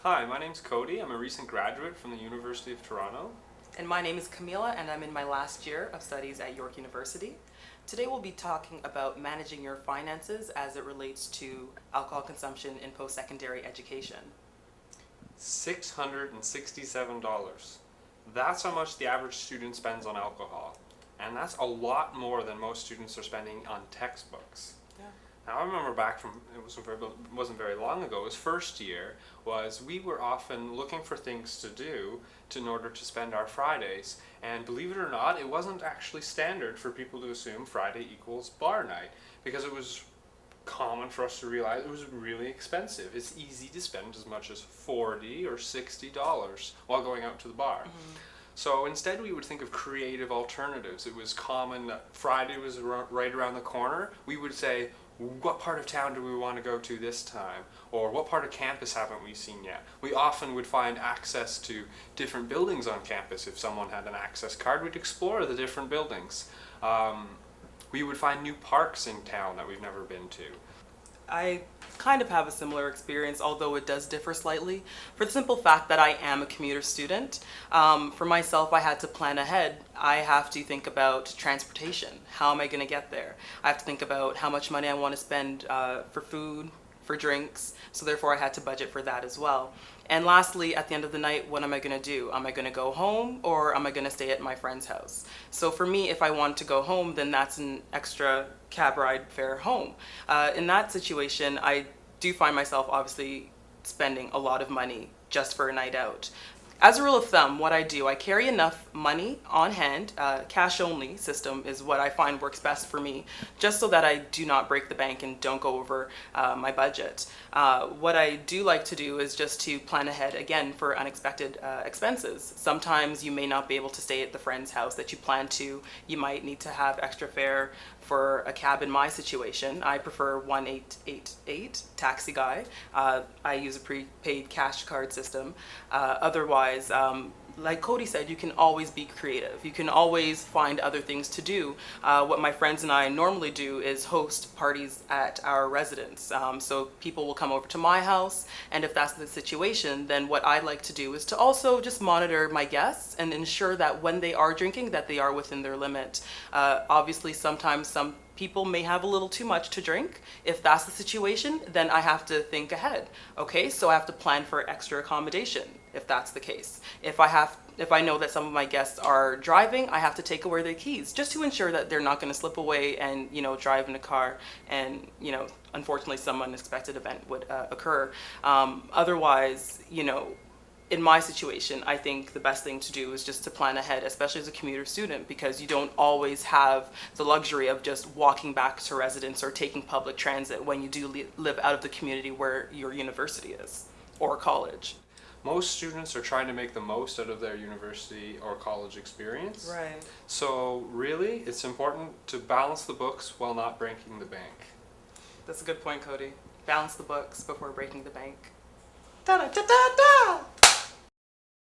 Hi, my name's Cody. I'm a recent graduate from the University of Toronto. And my name is Camila, and I'm in my last year of studies at York University. Today we'll be talking about managing your finances as it relates to alcohol consumption in post-secondary education. $667. That's how much the average student spends on alcohol. And that's a lot more than most students are spending on textbooks. Yeah. Now I remember back from, it wasn't very long ago, it was first year, was we were often looking for things to do in order to spend our Fridays. And believe it or not, it wasn't actually standard for people to assume Friday equals bar night, because it was common for us to realize it was really expensive. It's easy to spend as much as $40 or $60 while going out to the bar. So instead we would think of creative alternatives. It was common that Friday was right around the corner. We would say, what part of town do we want to go to this time? Or what part of campus haven't we seen yet? We often would find access to different buildings on campus. If someone had an access card, we'd explore the different buildings. We would find new parks in town that we've never been to. I kind of have a similar experience, although it does differ slightly, for the simple fact that I am a commuter student. For myself, I had to plan ahead. I have to think about transportation. How am I going to get there? I have to think about how much money I want to spend for food, for drinks, so therefore I had to budget for that as well. And lastly, at the end of the night, what am I going to do? Am I going to go home, or am I going to stay at my friend's house? So for me, if I want to go home, then that's an extra cab ride fare home. In that situation, I do find myself obviously spending a lot of money just for a night out. As a rule of thumb, what I do, I carry enough money on hand. Cash only system is what I find works best for me, just so that I do not break the bank and don't go over my budget. What I do like to do is just to plan ahead, again, for unexpected expenses. Sometimes you may not be able to stay at the friend's house that you plan to. You might need to have extra fare for a cab. In my situation, I prefer 1888 Taxi Guy. I use a prepaid cash card system. Otherwise, like Cody said, you can always be creative. You can always find other things to do. What my friends and I normally do is host parties at our residence. So people will come over to my house, and if that's the situation, then what I like to do is to also just monitor my guests and ensure that when they are drinking, that they are within their limit. Obviously, sometimes some people may have a little too much to drink. If that's the situation, then I have to think ahead. Okay, so I have to plan for extra accommodation if that's the case. If I know that some of my guests are driving, I have to take away their keys just to ensure that they're not going to slip away and, drive in a car and, unfortunately some unexpected event would occur. Otherwise, in my situation, I think the best thing to do is just to plan ahead, especially as a commuter student, because you don't always have the luxury of just walking back to residence or taking public transit when you do live out of the community where your university is or college. Most students are trying to make the most out of their university or college experience. Right. So really, it's important to balance the books while not breaking the bank. That's a good point, Cody. Balance the books before breaking the bank. Da da da da da!